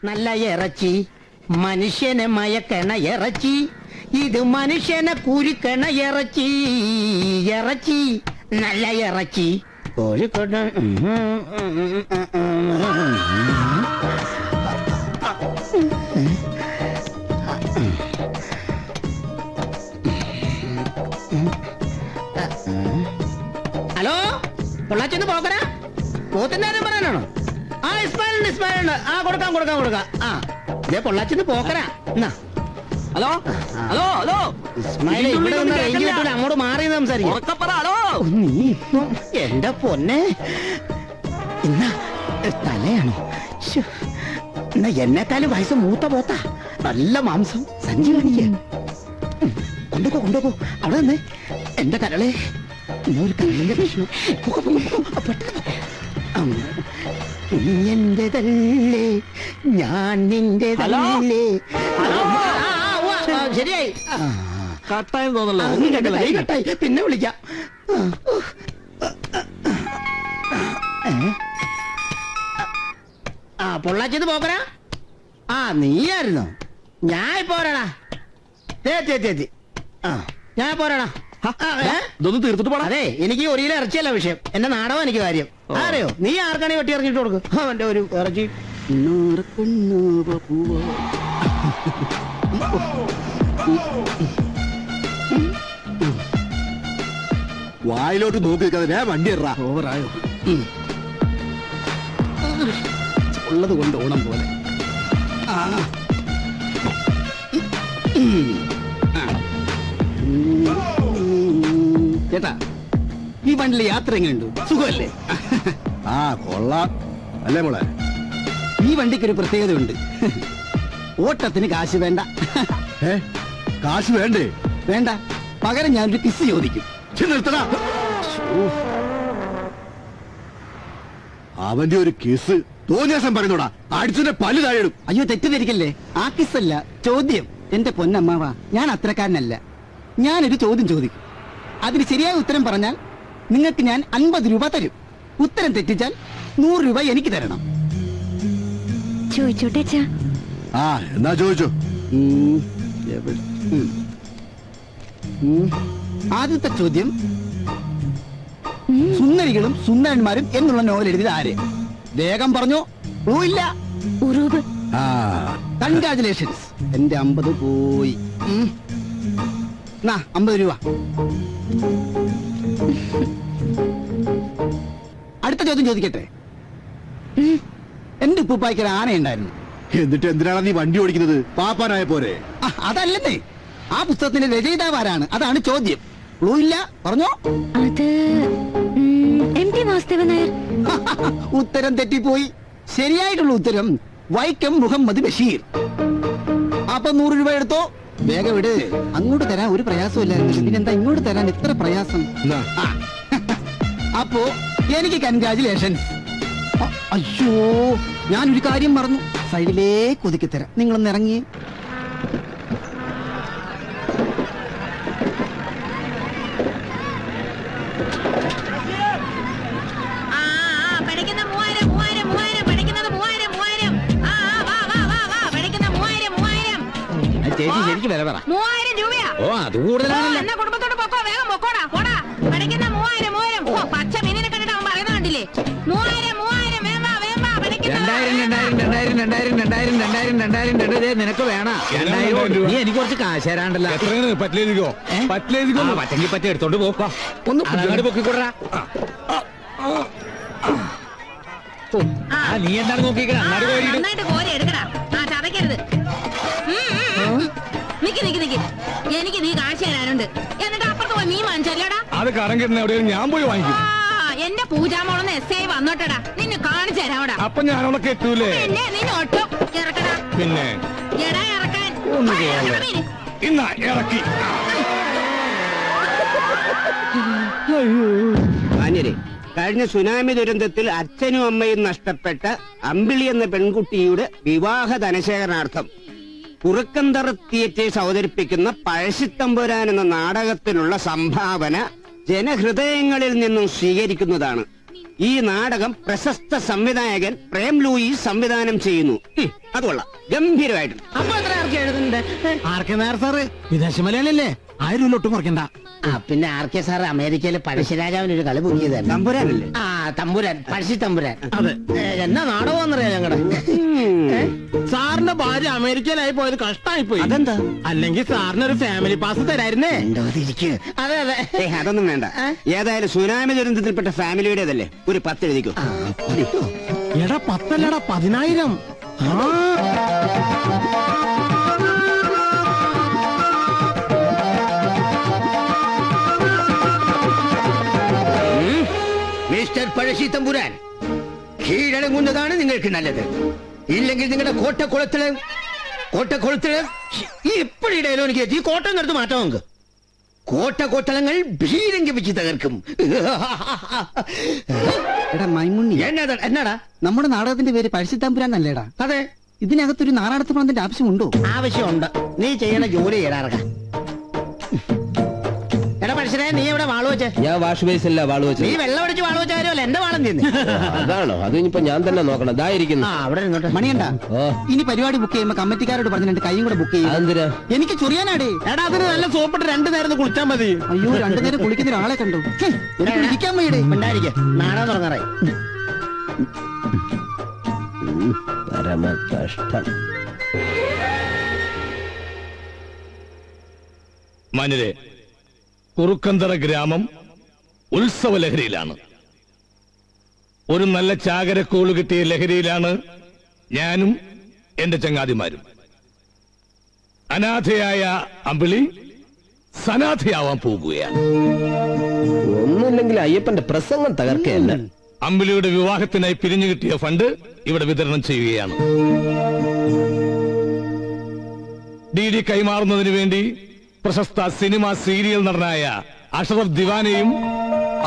നല്ല ഇറച്ചി, മനുഷ്യനെ മയക്കണ ഇറച്ചി, ഇത് മനുഷ്യനെ കുരുക്കണ ഇറച്ചി, ഇറച്ചി നല്ല ഇറച്ചി. കോഴിക്കോട് ഹലോ, പൊള്ളാച്ചിന്ന് പോക്കരാ, പോത്തിന്റെ കാര്യം പറയാനാണോ? ആ ഇസ്മായിലുണ്ട്. ആ കൊടുക്കാം. ആ ഇതേ പൊള്ളാച്ചിന്ന് പോക്കരാ. എന്നാ ഹലോ ഹലോ ഹലോ ഇസ്മായിലെ, ഇവിടെ ഒന്ന് റേഞ്ച് കിട്ടൂല, അങ്ങോട്ട് മാറി സംസാരിക്കും. നീ ഇപ്പൊ എന്റെ പൊന്നെ എന്നാ തലയാണോ? എന്നാ എന്നെക്കാളും വയസ്സ് മൂത്ത പോത്താ, നല്ല മാംസം. സഞ്ചി കാണിക്ക, കൊണ്ടുപോ. അവിടെ നിന്ന് എന്റെ കരളെ ഒരു കരളിന്റെ പ്രശ്നം. എന്റേതല്ലേ ഞാൻ നിന്റേതല്ലേ. ശരിയായി, കട്ടായി തോന്നല്ലോ. കട്ടായി, പിന്നെ വിളിക്കാം. ആ പൊള്ളാച്ചിന്ന് പോക്കരാ. ആ നീയായിരുന്നോ? ഞാൻ പോരാടാ. ആ ഞാൻ പോരാടാ. ഇതൊന്ന് തീർത്തിട്ട് പോടാ. അതെ, എനിക്ക് ഒരു കിലോ ഇറച്ചിയല്ല വിഷയം, എന്റെ നാടകം എനിക്ക് കാര്യം. അറിയോ, നീ ആർക്കാണെങ്കിൽ വെട്ടി ഇറങ്ങിട്ട് കൊടുക്കും അവന്റെ ഒരു ഇറച്ചി. വായിലോട്ട് നോക്കി നിൽക്കാതെ വണ്ടി ഇറാ. ഓവറായോ? ഉള്ളത് കൊണ്ട് ഓണം പോലെ. ചേട്ടാ, ഈ വണ്ടിയിലെ യാത്ര എങ്ങനെയുണ്ട്? സുഖമല്ലേ? ആ കൊള്ളാം അല്ലേ മോളെ? ഈ വണ്ടിക്കൊരു പ്രത്യേകതയുണ്ട്. ഓട്ടത്തിന് കാശ് വേണ്ട. കാശ് വേണ്ടേ? വേണ്ട, പകരം ഞാനൊരു കിസ് ചോദിക്കും. നിർത്തടാ. അവന്റെ ഒരു കിസ് തോന്നിയാസം പറയുന്നോടാ, അടിച്ചതിന്റെ പല്ല് താഴെടും. അയ്യോ, തെറ്റിദ്ധരിക്കല്ലേ, ആ കിസ്സല്ല ചോദ്യം. എന്റെ പൊന്നമ്മാവാ, ഞാൻ അത്രക്കാരനല്ല. ഞാനൊരു ചോദ്യം ചോദിക്കും, അതിന് ശരിയായ ഉത്തരം പറഞ്ഞാൽ നിങ്ങൾക്ക് ഞാൻ 50 രൂപ തരും. ഉത്തരം തെറ്റിച്ചാൽ 100 രൂപ എനിക്ക് തരണം. ചോദിച്ചോട്ടെ. ആ എന്നാ ചോദിച്ചോ. ആദ്യത്തെ ചോദ്യം, സുന്ദരികളും സുന്ദരന്മാരും എന്നുള്ള നോവൽ എഴുതിയത് ആര്? വേഗം പറഞ്ഞോ. ഇല്ല. ഉറൂബ്. കൺഗ്രാജുലേഷൻസ്, എന്റെ 50 പോയി. 50 രൂപ. അടുത്ത ചോദ്യം ചോദിക്കട്ടെ. എന്റെ ഉപ്പുപ്പായ്ക്കൊരു ആനയുണ്ടായിരുന്നു. എന്നിട്ട് എന്തിനാണ് നീ വണ്ടി ഓടിക്കുന്നത്? പാപ്പാനായ പോരെ? അതല്ലെന്നേ, ആ പുസ്തകത്തിന്റെ രചയിതാവ് ആരാണ്? അതാണ് ചോദ്യം. ഇല്ല, പറഞ്ഞോ. അത് MT വാസുദേവൻ നായർ. ഉത്തരം തെറ്റിപ്പോയി. ശരിയായിട്ടുള്ള ഉത്തരം വൈക്കം മുഹമ്മദ് ബഷീർ. അപ്പൊ 100 രൂപ എടുത്തോ. വേഗം വിട്. അങ്ങോട്ട് തരാൻ ഒരു പ്രയാസമില്ലായിരുന്നു, പിന്നെന്താ ഇങ്ങോട്ട് തരാൻ ഇത്ര പ്രയാസം? അപ്പോ എനിക്ക് കൺഗ്രാജുലേഷൻസ്. അയ്യോ, ഞാനൊരു കാര്യം മറന്നു. സൈഡിലേക്ക് ഒതുക്കി തരാം, നിങ്ങളൊന്ന് ഇറങ്ങി. ചേച്ചി ശരിക്കും വില പറ. 3000 രൂപയാ. ഓ, അത് കൂടുതലാണല്ലോ. കുടുംബത്തോട് പൊക്കോ, വേഗം പൊക്കോടാ. പോടാ, പഠിക്കുന്ന 3000. പച്ച മീനിനെ കണ്ടിട്ട് അവൻ പറയുന്ന കണ്ടില്ലേ? 3000 വേമ്പാ. 2000 നിനക്ക് വേണം. 2000 നീ എനിക്ക് കുറച്ച് കാശ് തരാണ്ടല്ലോ. പറ്റെങ്കിൽ പറ്റി എടുത്തോണ്ട് പോക്കോ. ഒന്ന് അങ്ങോട്ട് പൊക്കിക്കൊടാ. നീ എന്താണ് നോക്കിക്കണ? നന്നായിട്ട് കോരി എടുക്കടാ. ചതക്കരുത്. നിക്ക് എനിക്ക് നീ കാശ് തരാനുണ്ട്. എന്നിട്ട് അപ്പുറത്ത് പോയി മീൻ വാങ്ങിച്ചല്ലോടാ. അത് കടം കിട്ടുന്ന എവിടെയും ഞാൻ പോയി വാങ്ങിക്കും. എന്റെ പൂജാമോളന്ന് SI വന്നോട്ടടാ, നിന്നെ കാണിച്ചു തരാവടാ. അപ്പൊ ഞാനവിടെ കെട്ടൂലേ? പിന്നെ നിന്നെ ഒട്ടും ഇറക്കടാ. പിന്നെ എടാ ഇറക്കാൻ. ഇന്ന ഇറക്കി. മാന്യരെ, കഴിഞ്ഞ സുനാമി ദുരന്തത്തിൽ അച്ഛനും അമ്മയും നഷ്ടപ്പെട്ട അമ്പിളി എന്ന പെൺകുട്ടിയുടെ വിവാഹ ധനശേഖരണാർത്ഥം കുറുക്കന്തറ തിയേറ്റേഴ്സ് അവതരിപ്പിക്കുന്ന പഴശ്ശിത്തമ്പുരാൻ എന്ന നാടകത്തിനുള്ള സംഭാവന ജനഹൃദയങ്ങളിൽ നിന്നും സ്വീകരിക്കുന്നതാണ്. ഈ നാടകം പ്രശസ്ത സംവിധായകൻ പ്രേം ലൂയിസ് സംവിധാനം ചെയ്യുന്നു. അതുകൊള്ള ഗംഭീരമായിട്ട്. അപ്പൊ എത്ര ആർക്കെ എഴുതുന്നുണ്ട്? ആർക്കെ നേർ സാറ് വിദേശ മലയാളിയല്ലേ, 1000 രൂപ ഒട്ടും കുറയ്ക്കണ്ട. പിന്നെ ആർ കെ സാർ അമേരിക്കയിലെ പഴശ്ശിരാജാവിന് ഒരു കളി ബുക്ക് ചെയ്ത തമ്പുരാനല്ലേ? ആ തമ്പുരാൻ, പഴശ്ശി തമ്പുരാൻ. അതെ. എന്നാ നാടകമെന്നറിയാം ഞങ്ങളുടെ. സാറിന്റെ ഭാര്യ അമേരിക്കയിലായി പോയത് കഷ്ടമായി പോയി. അതെന്താ? അല്ലെങ്കിൽ സാറിന് ഒരു ഫാമിലി പാസ് തരായിരുന്നേ. അതെ അതെ. അതൊന്നും വേണ്ട. ഏതായാലും സുനാമി ദുരന്തത്തിൽപ്പെട്ട ഫാമിലിയുടേതല്ലേ, ഒരു 10 എഴുതിക്കോ. എടാ 10 അല്ലടാ 10,000. മിസ്റ്റർ പഴശ്ശി തമ്പുരാൻ, കീഴടങ്ങുന്നതാണ് നിങ്ങൾക്ക് നല്ലത്. ഇല്ലെങ്കിൽ നിങ്ങളുടെ കോട്ടക്കുളത്തില് എപ്പോഴും ഇടയിലോ എനിക്ക് ഈ കോട്ടം എടുത്ത് മാറ്റാം. നമുക്ക് കോട്ടകൊത്തളങ്ങൾ ഭീരങ്കിപ്പിച്ച് തകർക്കും. എടാ മൈമുണ്ണി, എന്നാടാ? നമ്മുടെ നാടകത്തിന്റെ പേര് പഴശ്ശിത്തമ്പുരാൻ അല്ലേടാ? അതെ. ഇതിനകത്തൊരു നാരായണത്ത് പണത്തിന്റെ ആവശ്യമുണ്ടോ? ആവശ്യമുണ്ട്. നീ ചെയ്യണ ജോലി ചെയ്യടാ. എടാ പഴശ്ശിരായ, നീ എവിടെ വാളു വെച്ചേ? ഞാൻ വാഷ് ബേസില്ല വാളു വെച്ചു. നീ വെള്ളം അടിച്ച് വാളു വെച്ചാലോ എന്റെ വാളം തിന്ന്. അതാണോ? അത് ഇനിയിപ്പോ ഞാൻ തന്നെ നോക്കണം. ഇതായിരിക്കുന്നു. അവിടെ ഇരുന്നോട്ടെ. മണിയണ്ട, ഓ, ഇനി പരിപാടി ബുക്ക് ചെയ്യുമ്പോ കമ്മിറ്റിക്കാരോട് പറഞ്ഞ 2 കൈയും കൂടെ ബുക്ക് ചെയ്യും. അതെന്തിനാ? എനിക്ക് ചൊറിയാനാടേ. എടാ അതിന് നല്ല സോപ്പിട്ട് 2 നേരം കുളിച്ചാൽ മതി. അയ്യോ, 2 നേരം കുളിക്കുന്ന ഒരാളെ കണ്ടു. എനിക്ക് ഇരിക്കാൻ വയ്യടേ. ഉണ്ടായിരിക്കെ നാടകം തുടങ്ങാറായി. പരമ കഷ്ടം. മാന്യരെ, കുറുക്കന്തറ ഗ്രാമം ഉത്സവ ലഹരിയിലാണ്. ഒരു നല്ല ചാകരക്കോള് കിട്ടിയ ലഹരിയിലാണ് ഞാനും എന്റെ ചങ്ങാതിമാരും. അനാഥയായ അമ്പിളി സനാഥയാവാൻ പോകുകയാണ്. ഒന്നുമില്ലെങ്കിൽ അയ്യപ്പന്റെ പ്രസംഗം തകർക്കയല്ല. അമ്പിളിയുടെ വിവാഹത്തിനായി പിരിഞ്ഞു കിട്ടിയ ഫണ്ട് ഇവിടെ വിതരണം ചെയ്യുകയാണ്. DD കൈമാറുന്നതിന് വേണ്ടി പ്രശസ്ത സിനിമ സീരിയൽ നടനായ അഷറഫ് ദിവാനെയും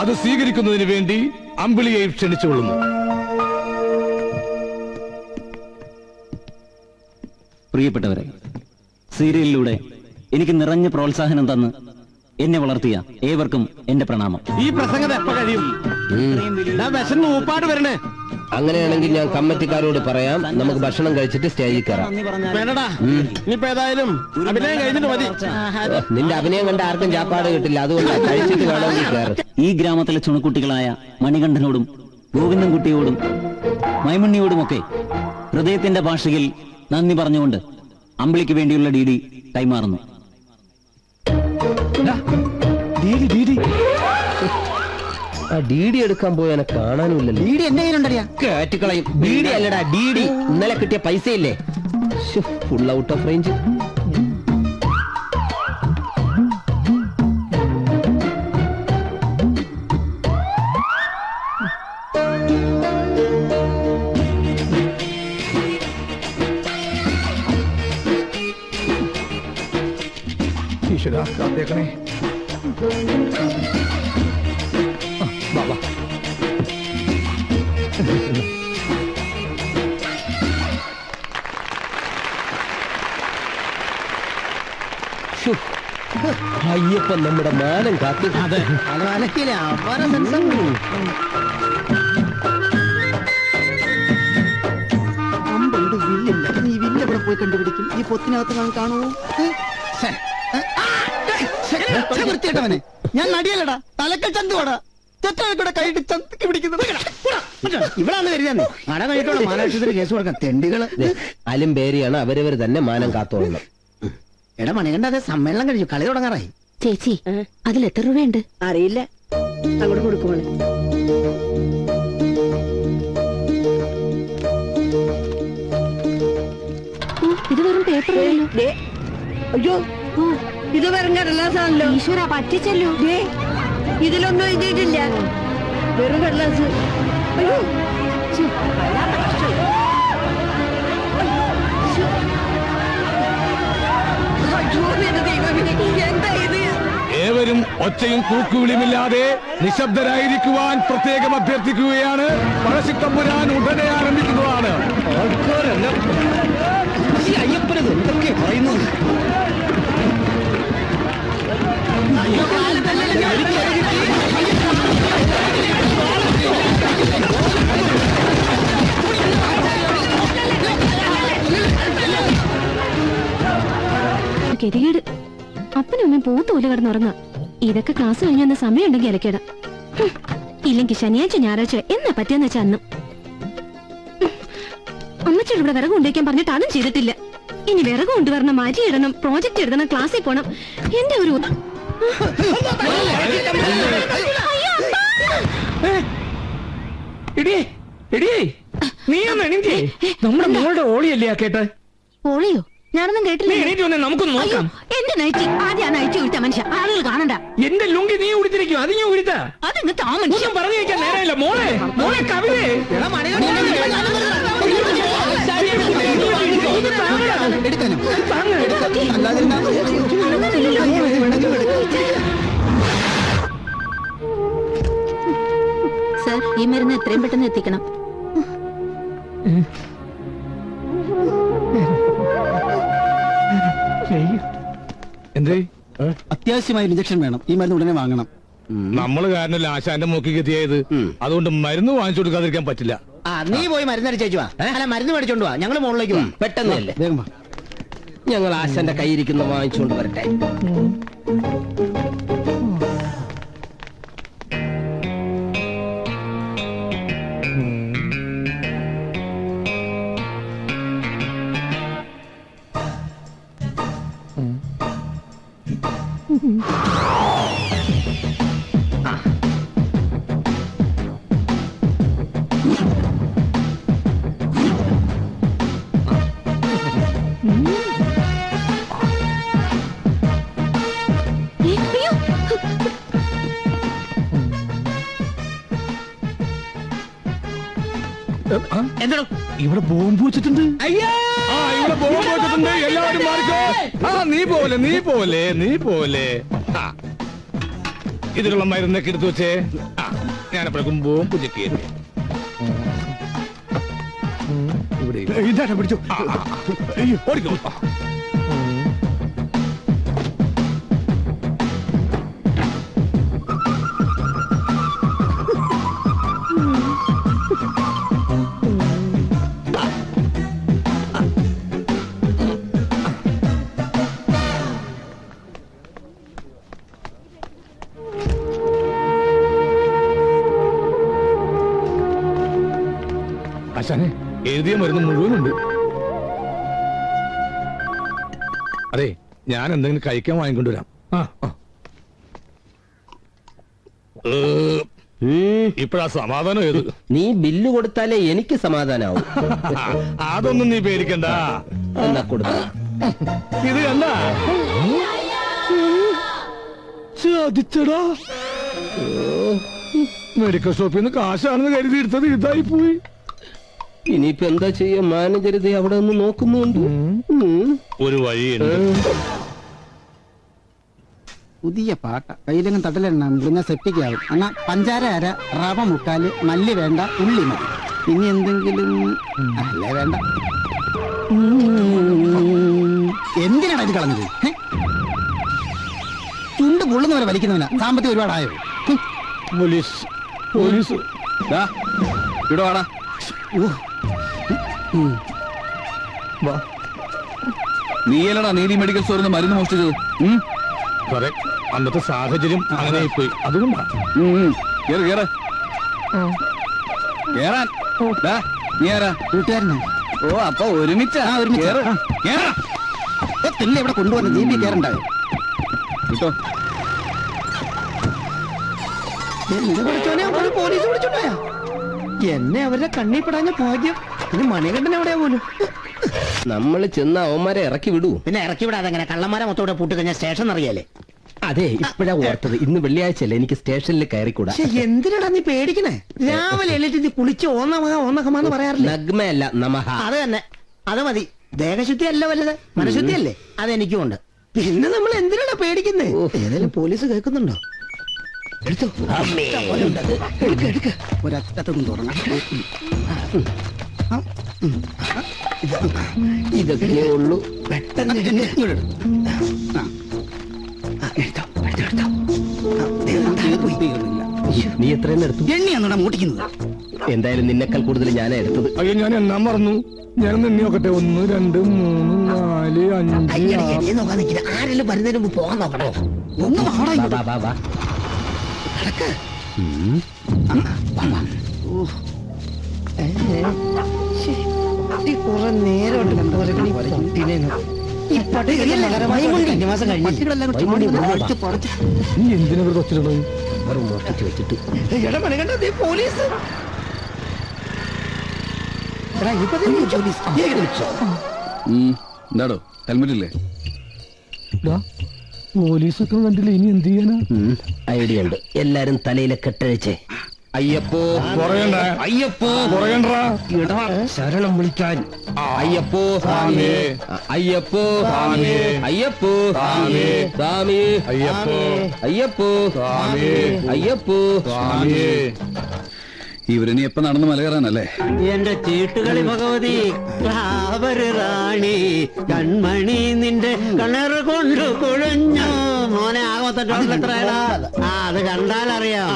അത് സ്വീകരിക്കുന്നതിന് വേണ്ടി അമ്പിളിയെയും ക്ഷണിച്ചുകൊള്ളുന്നു. പ്രിയപ്പെട്ടവരെ, സീരിയലിലൂടെ എനിക്ക് നിറഞ്ഞ പ്രോത്സാഹനം തന്ന് എന്നെ വളർത്തിയ ഏവർക്കും എന്റെ പ്രണാമം. ഈ പ്രസംഗം എപ്പോ കഴിയും? വിശന്ന് ഊപ്പാട് വരണേ. അങ്ങനെയാണെങ്കിൽ ഞാൻ കമ്മിറ്റിക്കാരോട് പറയാം, നമുക്ക് ഭക്ഷണം കഴിച്ചിട്ട് സ്റ്റേജിൽ കയറാം. വേണ്ടടാ, ഇനിയിപ്പോ ഏതായാലും അഭിനയം കഴിഞ്ഞിട്ട് മതി. നിന്റെ അഭിനയം കണ്ട ആർക്കും ചാപ്പാട് കിട്ടില്ല, അതുകൊണ്ട് കഴിച്ചിട്ട് വേണമെങ്കിൽ കയറും. ഈ ഗ്രാമത്തിലെ ചുണക്കുട്ടികളായ മണികണ്ഠനോടും ഗോവിന്ദൻകുട്ടിയോടും മൈമുണ്ണിയോടുമൊക്കെ ഹൃദയത്തിന്റെ ഭാഷയിൽ നന്ദി പറഞ്ഞുകൊണ്ട് അമ്പിളിക്ക് വേണ്ടിയുള്ള DD കൈമാറുന്നു. ആ DD എടുക്കാൻ പോയനെ കാണാനുമില്ലല്ലോ. DD എന്റെ കയ്യിലുണ്ടറിയാ. കേറ്റുകളയും. DD അല്ലടാ DD. ഇന്നലെ കിട്ടിയ പൈസയില്ലേ, ഫുൾ ഔട്ട് ഓഫ് റേഞ്ച്. ഈശ്വരാ കാത്തേക്കണേ. അയ്യപ്പൻ നമ്മുടെ മാനം കാത്തു. അതെ, അലക്കില്ല അപാര സെൻസം. അമ്പുണ്ട്, വില്ലില്ല. നീ വില്ല് എവിടെ പോയി കണ്ടുപിടിക്കും? ഈ പൊത്തിനകത്ത് കാണുമോ? വൃത്തിയിട്ടവനെ, ഞാൻ നടിയല്ലടാ, തലക്കൽ ചന്തുവാടാ. ചെറ്റവിടെ കൈയിട്ട് ചന്തക്ക് പിടിക്കുന്നത്. ഇവിടാണ് കരുതാന്ന്. നട കഴിഞ്ഞിട്ടുള്ള മാനാശുപത്രി കേസ് കൊടുക്കാം. തെണ്ടികള് അലും പേരിയാണ്, അവരവർ തന്നെ മാനം കാത്തോളണം. എടാ മണികണ്ഠ, അതെ സമ്മേളനം കഴിഞ്ഞു, കളി തുടങ്ങാറായി. ചേച്ചി, അതിൽ എത്ര രൂപയുണ്ട്? അറിയില്ല, അങ്ങോട്ട് കൊടുക്കുമോളെ. ഇത് വെറും പേപ്പറല്ലോ. അയ്യോ, ഇത് വെറും കടലാസാണല്ലോ. ഈശ്വര, പറ്റിച്ചല്ലോ. ഇതിലൊന്നും എഴുതിയിട്ടില്ല, വെറും കടലാസ്. അയ്യോ, എന്താ ഇത്? ഏവരും ഒച്ചയും കൂക്കുവിളിയുമില്ലാതെ നിശബ്ദരായിരിക്കുവാൻ പ്രത്യേകം അഭ്യർത്ഥിക്കുകയാണ്. പഴശ്ശിത്തമ്പുരാൻ ഉടനെ ആരംഭിക്കുന്നതാണ്. അയ്യപ്പനത് എന്തൊക്കെ പറയുന്നു? അയ്യോ, ഗതികേട്. അപ്പനും അമ്മയും പോത്തുപോലെ കിടന്നുറങ്ങാം. ഇതൊക്കെ ക്ലാസ് കഴിഞ്ഞ സമയം ഉണ്ടെങ്കിൽ ഇലക്കിടാം. ഇല്ലെങ്കിൽ ശനിയാഴ്ച ഞായറാഴ്ച എന്നാ പറ്റിയെന്ന് വെച്ചാ അന്നും. അമ്മച്ചോട് ഇവിടെ വിറക് കൊണ്ടുവയ്ക്കാൻ പറഞ്ഞിട്ട് അതും ചെയ്തിട്ടില്ല. ഇനി വിറക് കൊണ്ടുവരണം, അരി ഇടണം, പ്രോജക്റ്റ് എഴുതണം, ക്ലാസ്സിൽ പോണം. എന്റെ ഒരു നീ ഒന്ന് എണീറ്റേ. നമ്മുടെ മോളുടെ ഓളിയല്ലേ ആ കേട്ടെ? ഓളിയോ? ഞാനൊന്നും കേട്ടില്ല. എണീറ്റ് വന്നേ, നമുക്കൊന്ന് നോക്കാം. എന്റെ നൈറ്റി ആദ്യം ആ നൈറ്റി ഉടുത്ത മനുഷ്യ, ആളുകൾ കാണണ്ട. എന്റെ ലുങ്കി നീ ഉടുത്തിരിക്കും, അത് ഞാൻ ഉടുത്ത. അതങ്ങ് താ മനുഷ്യൻ. പറഞ്ഞു വെക്കാൻ നേരമില്ല. മോളെ മോളെ കവിതേ സർ, ഈ മരുന്ന് എത്രയും പെട്ടെന്ന് എത്തിക്കണം. എന്തേ? അത്യാവശ്യമായ ഇഞ്ചക്ഷൻ വേണം. ഈ മരുന്ന് ഉടനെ വാങ്ങണം. നമ്മള് കാരണല്ല ആശാന്റെ മൂക്കിക്ക് എത്തിയത്. അതുകൊണ്ട് മരുന്ന് വാങ്ങിച്ചു കൊടുക്കാതിരിക്കാൻ പറ്റില്ല. നീ പോയി മരുന്നടിച്ചേച്ചു വാ. അല്ല, മരുന്ന് മേടിച്ചോണ്ട് വാ. ഞങ്ങള് മുകളിലേക്ക് വാ. പെട്ടെന്നല്ലേ. വേഗം വാ. ഞങ്ങൾ ആശാന്റെ കയ്യിരിക്കുന്ന വാങ്ങിച്ചുകൊണ്ട് വരട്ടെ. എന്താ ഇവിടെ ബോംബ് വെച്ചിട്ടുണ്ട്? ഇവിടെ ബോംബ് വെച്ചിട്ടുണ്ട്. എല്ലാവരും മാറിക്കോ. നീ പോലെ ഇതിലുള്ള മരുന്നൊക്കെ എടുത്തു വെച്ചേ. ഞാനപ്പോഴേക്കും ബോംബ് ചെക്ക് ചെയ്തേ. ഇതാ പിടിച്ചു. ഓടിക്കോ. ആശാനെ, എഴുതിയ മരുന്ന് മുഴുവനുണ്ട്. അതെ, ഞാൻ എന്തെങ്കിലും കഴിക്കാൻ വാങ്ങിക്കൊണ്ടുവരാം. ഇപ്പഴാ സമാധാനം ഏത്? നീ ബില്ല് കൊടുത്താലേ എനിക്ക് സമാധാനാവും. അതൊന്നും നീ പേടിക്കണ്ട. എന്നാ കൊടുത്ത ഇത് കണ്ടാ ചതിച്ചടാ. മെഡിക്കൽ ഷോപ്പിൽ നിന്ന് കാശാണെന്ന് കരുതി എടുത്തത് ഇതായി പോയി. ഇനിയിപ്പോ എന്താ ചെയ്യാ? മാനേജർ ഇത് അവിടെ ഒന്ന് നോക്കുന്നുണ്ട്. ഒരു വഴിയുണ്ട്. പുതിയ പാട്ട കയ്യിലെങ്കിലും തട്ടലെണ്ണ മുറിഞ്ഞ സെപ്റ്റിക് ആവും. എന്നാ പഞ്ചാര അര, റവ മുക്കാല്, മല്ലി വേണ്ട, ഉള്ളി മതി. ഇനി എന്തെങ്കിലും അല്ലേ വേണ്ട. എന്തിനാണ് ഇത് കളഞ്ഞത്? ചുണ്ട് പൊള്ളുന്നവരെ വലിക്കുന്നവനാ. സാമ്പത്തികം ഒരുപാടായോ? പോലീസ് പോലീസ് ഇവിടെ വാടാ. നീയല്ലടാ നീതി മെഡിക്കൽ സ്റ്റോറിൽ നിന്ന് മരുന്ന് മോഷ്ടിച്ചത്? സാറേ, അന്നത്തെ സാഹചര്യം അങ്ങനെ പോയി. അതുകൊണ്ടാ. കൂട്ടുകാരനാ. ഓ, അപ്പൊ ഒരുമിച്ചാ? പിന്നെ ഇവിടെ കൊണ്ടുവന്ന് ജീബി കയറുണ്ടാവും. കിട്ടോ? പോലീസ് വിളിച്ചോണ്ടാ. എന്നെ അവരുടെ കണ്ണി പെടാഞ്ഞ ഭാഗ്യം. പിന്നെ മണികണ്ഠൻ എവിടെയാ പോലും. നമ്മൾ ചെന്ന അവന്മാരെ ഇറക്കി വിടൂ. പിന്നെ ഇറക്കി വിടാതെ എങ്ങനെ? കള്ളന്മാരെ മൊത്തം പൂട്ടി കഴിഞ്ഞാൽ സ്റ്റേഷൻ അറിയാലേ. അതെ, ഇപ്പഴാ ഓർത്തത്. ഇന്ന് വെള്ളിയാഴ്ചയല്ലേ, എനിക്ക് സ്റ്റേഷനിൽ കയറിക്കൂടാ. എന്തിനാടാ നീ പേടിക്കണേ? രാവിലെ എഴുന്നേറ്റ് നീ കുളിച്ച് ഓന്നഹമാന്ന് പറയാറില്ല. നഗ്മയല്ല, നമഹ. അത് തന്നെ, അത് മതി. ദേഹശുദ്ധി അല്ല വലുത്, മനഃശുദ്ധി അല്ലേ? അതെനിക്കും ഉണ്ട്. പിന്നെ നമ്മൾ എന്തിനാണ് പേടിക്കുന്നേ? ഏതെങ്കിലും പോലീസ് കേൾക്കുന്നുണ്ടോ? എടുത്തോ. ഒരറ്റത്തൊന്നും തുറന്നു. ഇതൊക്കെ ഉള്ളൂ. പെട്ടെന്ന് നീ എത്രയും എടുത്തു? എണ്ണിയാണോടാ മൂട്ടിക്കുന്നത്? എന്തായാലും നിന്നെക്കാൾ കൂടുതൽ ഞാനാ എടുത്തത്. അയ്യോ ഞാൻ എണ്ണാൻ മറന്നു. ഞാൻ നിന്നെ നോക്കട്ടെ. 1 2 3 4 5 നോക്കാൻ നിൽക്കില്ല. ആരെങ്കിലും വരുന്നതിന് മുമ്പ് പോകാൻ നോക്കണോ? ഒന്ന് വാടാ ഇങ്ങോട്ട്. വാ, വാ, വാ. കുറെ നേരം പട്ടികളെല്ലാം കൂടി ചാടി വന്ന് അടിച്ച് പറിച്ച് നീ എന്തിനാ ഇവിടെ കൊച്ചിടണോ? വെച്ചിട്ട് പോലീസ് എന്താടോ ഹെൽമെറ്റ് ഇല്ലേ? പോലീസൊക്കെ കണ്ടില്ല. ഇനി എന്ത് ചെയ്യാനാ? ഐഡിയ ഉണ്ട്. എല്ലാരും തലയിലെ കെട്ടഴിച്ചേ. അയ്യപ്പോ പറയണ്ട. അയ്യപ്പോ പറയണ്ടാ. ഇടാ ശരണം വിളിക്കാൻ. അയ്യപ്പോ സ്വാമി. അയ്യപ്പോ സ്വാമി. അയ്യപ്പോ സ്വാമി. സ്വാമി അയ്യപ്പോ അയ്യപ്പോ സ്വാമി. അയ്യപ്പോ സ്വാമി. ഇവരിനി എപ്പോ നടന്ന് മല കയറാനല്ലേ? എന്റെ ചീട്ടുകളി ഭഗവതി റാണി കൺമണി നിന്റെ കണർ കൊണ്ട് കുഴഞ്ഞു. മോനെ ആകത്തട്ടോളെത്രയാടാ? അത് കണ്ടാലറിയാം.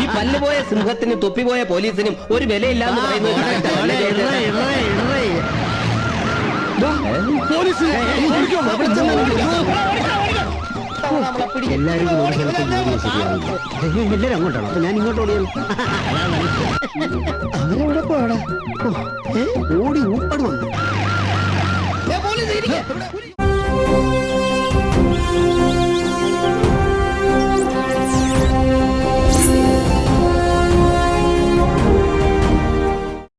ഈ പല്ലുപോയ സിംഹത്തിനും തൊപ്പിപോയ പോലീസിനും ഒരു വിലയില്ലാന്ന് പറയുന്നത് എല്ലാരും എല്ലാരും അങ്ങോട്ടാണോ? അപ്പൊ ഞാൻ ഇങ്ങോട്ട് ഓടിയാൽ അവരെവിടെ പോടാ? ഓടി ഊപ്പട് വന്നു.